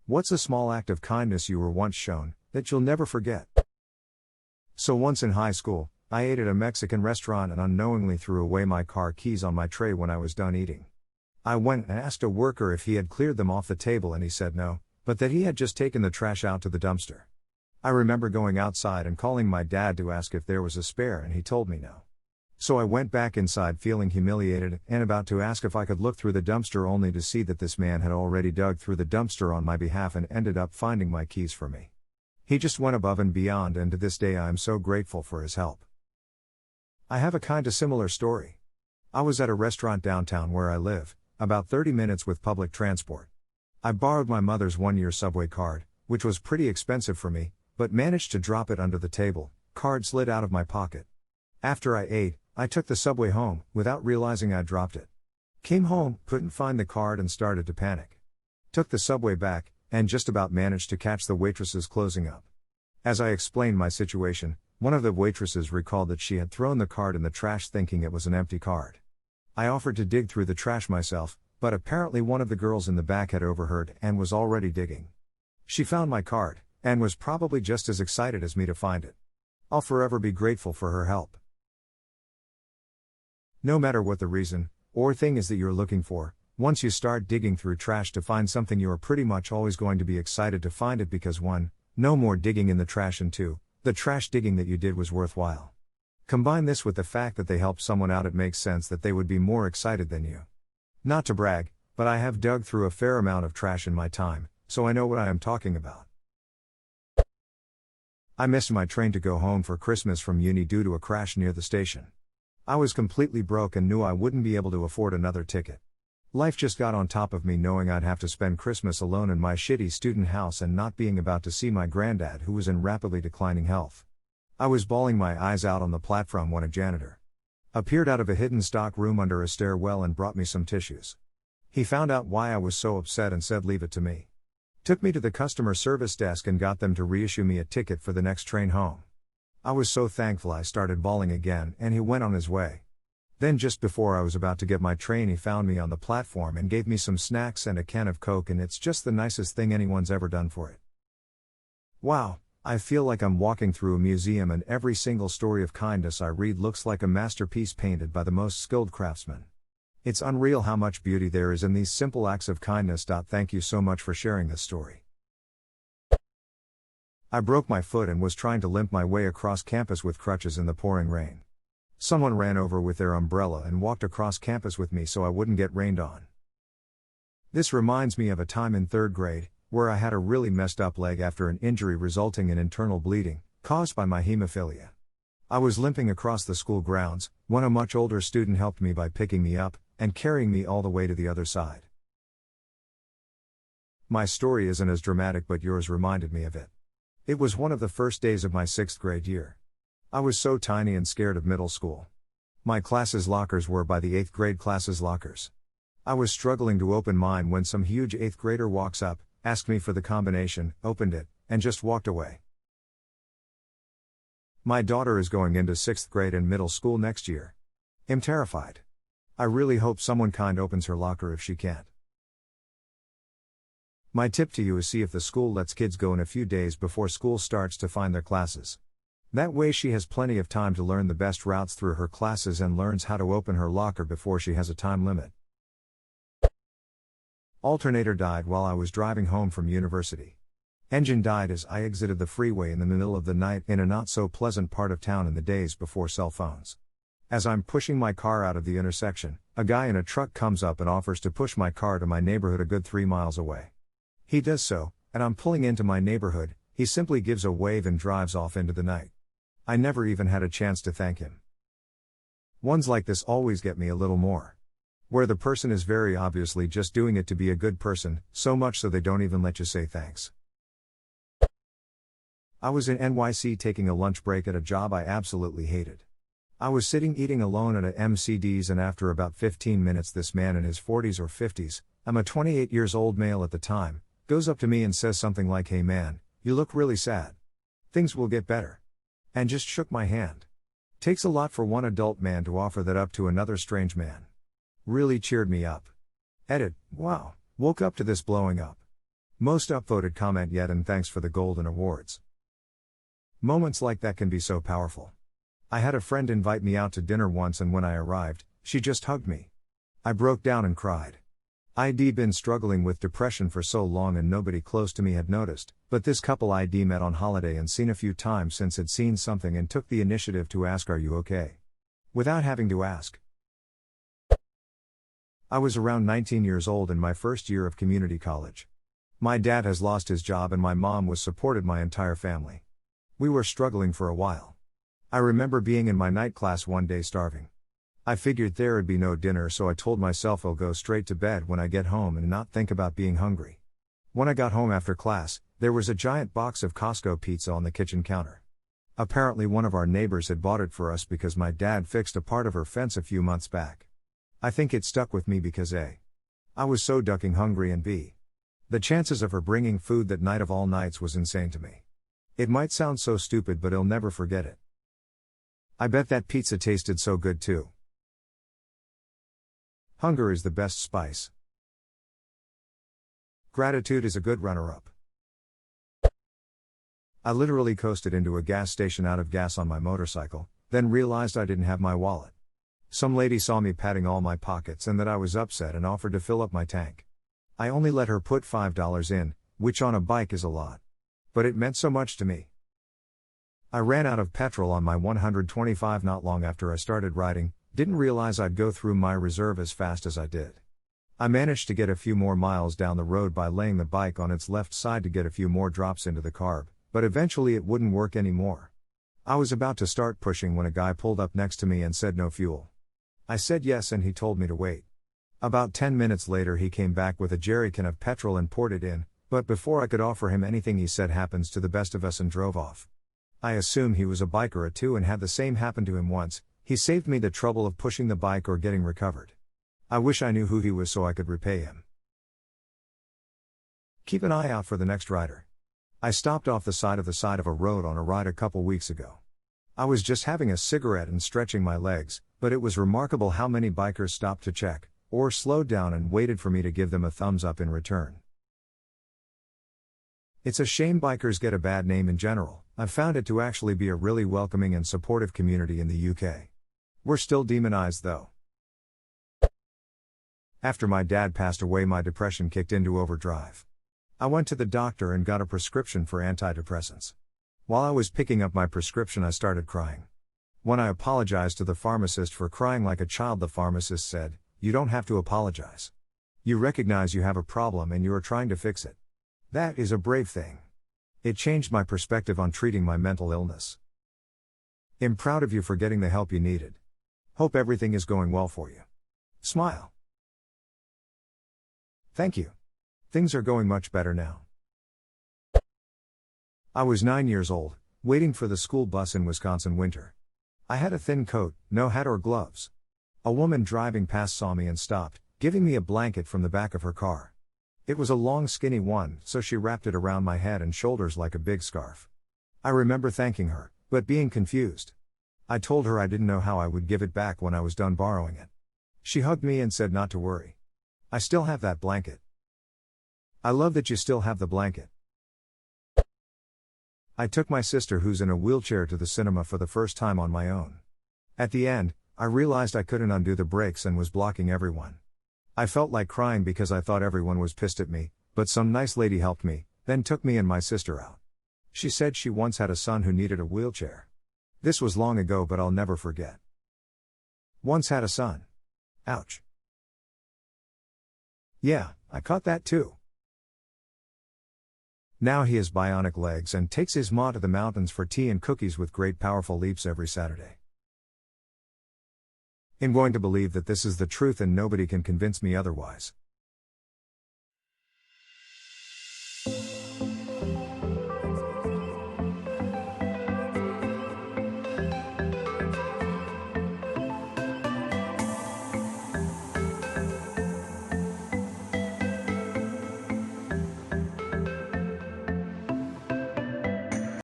What's a small act of kindness you were once shown, that you'll never forget? So once in high school, I ate at a Mexican restaurant and unknowingly threw away my car keys on my tray when I was done eating. I went and asked a worker if he had cleared them off the table and he said no, but that he had just taken the trash out to the dumpster. I remember going outside and calling my dad to ask if there was a spare and he told me no. So I went back inside feeling humiliated and about to ask if I could look through the dumpster only to see that this man had already dug through the dumpster on my behalf and ended up finding my keys for me. He just went above and beyond, and to this day I am so grateful for his help. I have a kinda similar story. I was at a restaurant downtown where I live, about 30 minutes with public transport. I borrowed my mother's one-year subway card, which was pretty expensive for me, but managed to drop it under the table. Card slid out of my pocket. After I ate, I took the subway home, without realizing I dropped it. Came home, couldn't find the card and started to panic. Took the subway back, and just about managed to catch the waitresses closing up. As I explained my situation, one of the waitresses recalled that she had thrown the card in the trash thinking it was an empty card. I offered to dig through the trash myself, but apparently one of the girls in the back had overheard and was already digging. She found my card, and was probably just as excited as me to find it. I'll forever be grateful for her help. No matter what the reason, or thing is that you're looking for, once you start digging through trash to find something, you are pretty much always going to be excited to find it because 1, no more digging in the trash, and 2, the trash digging that you did was worthwhile. Combine this with the fact that they helped someone out, it makes sense that they would be more excited than you. Not to brag, but I have dug through a fair amount of trash in my time, so I know what I am talking about. I missed my train to go home for Christmas from uni due to a crash near the station. I was completely broke and knew I wouldn't be able to afford another ticket. Life just got on top of me, knowing I'd have to spend Christmas alone in my shitty student house and not being about to see my granddad, who was in rapidly declining health. I was bawling my eyes out on the platform when a janitor appeared out of a hidden stock room under a stairwell and brought me some tissues. He found out why I was so upset and said, "Leave it to me." Took me to the customer service desk and got them to reissue me a ticket for the next train home. I was so thankful I started bawling again, and he went on his way. Then just before I was about to get my train, he found me on the platform and gave me some snacks and a can of Coke, and it's just the nicest thing anyone's ever done for it. Wow, I feel like I'm walking through a museum, and every single story of kindness I read looks like a masterpiece painted by the most skilled craftsman. It's unreal how much beauty there is in these simple acts of kindness. Thank you so much for sharing this story. I broke my foot and was trying to limp my way across campus with crutches in the pouring rain. Someone ran over with their umbrella and walked across campus with me so I wouldn't get rained on. This reminds me of a time in 3rd grade, where I had a really messed up leg after an injury resulting in internal bleeding, caused by my hemophilia. I was limping across the school grounds, when a much older student helped me by picking me up and carrying me all the way to the other side. My story isn't as dramatic, but yours reminded me of it. It was one of the first days of my 6th grade year. I was so tiny and scared of middle school. My class's lockers were by the 8th grade class's lockers. I was struggling to open mine when some huge 8th grader walks up, asked me for the combination, opened it, and just walked away. My daughter is going into 6th grade and middle school next year. I'm terrified. I really hope someone kind opens her locker if she can't. My tip to you is see if the school lets kids go in a few days before school starts to find their classes. That way she has plenty of time to learn the best routes through her classes and learns how to open her locker before she has a time limit. Alternator died while I was driving home from university. Engine died as I exited the freeway in the middle of the night in a not so pleasant part of town in the days before cell phones. As I'm pushing my car out of the intersection, a guy in a truck comes up and offers to push my car to my neighborhood a good 3 miles away. He does so, and I'm pulling into my neighborhood. He simply gives a wave and drives off into the night. I never even had a chance to thank him. Ones like this always get me a little more. Where the person is very obviously just doing it to be a good person, so much so they don't even let you say thanks. I was in NYC taking a lunch break at a job I absolutely hated. I was sitting eating alone at a MCD's, and after about 15 minutes this man in his 40s or 50s, I'm a 28 years old male at the time, goes up to me and says something like, "Hey man, you look really sad. Things will get better." And just shook my hand. Takes a lot for one adult man to offer that up to another strange man. Really cheered me up. Edit, wow, woke up to this blowing up. Most upvoted comment yet, and thanks for the golden awards. Moments like that can be so powerful. I had a friend invite me out to dinner once, and when I arrived, she just hugged me. I broke down and cried. I'd been struggling with depression for so long and nobody close to me had noticed, but this couple I'd met on holiday and seen a few times since had seen something and took the initiative to ask, "Are you okay?" Without having to ask. I was around 19 years old in my first year of community college. My dad has lost his job and my mom was supported my entire family. We were struggling for a while. I remember being in my night class one day starving. I figured there'd be no dinner, so I told myself I'll go straight to bed when I get home and not think about being hungry. When I got home after class, there was a giant box of Costco pizza on the kitchen counter. Apparently one of our neighbors had bought it for us because my dad fixed a part of her fence a few months back. I think it stuck with me because A, I was so ducking hungry, and B, the chances of her bringing food that night of all nights was insane to me. It might sound so stupid, but I'll never forget it. I bet that pizza tasted so good too. Hunger is the best spice. Gratitude is a good runner-up. I literally coasted into a gas station out of gas on my motorcycle, then realized I didn't have my wallet. Some lady saw me patting all my pockets and that I was upset and offered to fill up my tank. I only let her put $5 in, which on a bike is a lot. But it meant so much to me. I ran out of petrol on my 125 not long after I started riding. Didn't realize I'd go through my reserve as fast as I did. I managed to get a few more miles down the road by laying the bike on its left side to get a few more drops into the carb, but eventually it wouldn't work anymore. I was about to start pushing when a guy pulled up next to me and said no fuel. I said yes and he told me to wait. About 10 minutes later he came back with a jerrycan of petrol and poured it in, but before I could offer him anything he said "happens to the best of us" and drove off. I assume he was a biker too and had the same happen to him once. He saved me the trouble of pushing the bike or getting recovered. I wish I knew who he was so I could repay him. Keep an eye out for the next rider. I stopped off the side of a road on a ride a couple weeks ago. I was just having a cigarette and stretching my legs, but it was remarkable how many bikers stopped to check, or slowed down and waited for me to give them a thumbs up in return. It's a shame bikers get a bad name in general. I've found it to actually be a really welcoming and supportive community in the UK. We're still demonized though. After my dad passed away, my depression kicked into overdrive. I went to the doctor and got a prescription for antidepressants. While I was picking up my prescription, I started crying. When I apologized to the pharmacist for crying like a child, the pharmacist said, "You don't have to apologize. You recognize you have a problem and you are trying to fix it. That is a brave thing." It changed my perspective on treating my mental illness. I'm proud of you for getting the help you needed. Hope everything is going well for you. Smile. Thank you. Things are going much better now. I was 9 years old, waiting for the school bus in Wisconsin winter. I had a thin coat, no hat or gloves. A woman driving past saw me and stopped, giving me a blanket from the back of her car. It was a long skinny one, so she wrapped it around my head and shoulders like a big scarf. I remember thanking her, but being confused. I told her I didn't know how I would give it back when I was done borrowing it. She hugged me and said not to worry. I still have that blanket. I love that you still have the blanket. I took my sister, who's in a wheelchair, to the cinema for the first time on my own. At the end, I realized I couldn't undo the brakes and was blocking everyone. I felt like crying because I thought everyone was pissed at me, but some nice lady helped me, then took me and my sister out. She said she once had a son who needed a wheelchair. This was long ago, but I'll never forget. Once had a son. Ouch. Yeah, I caught that too. Now he has bionic legs and takes his ma to the mountains for tea and cookies with great powerful leaps every Saturday. I'm going to believe that this is the truth and nobody can convince me otherwise.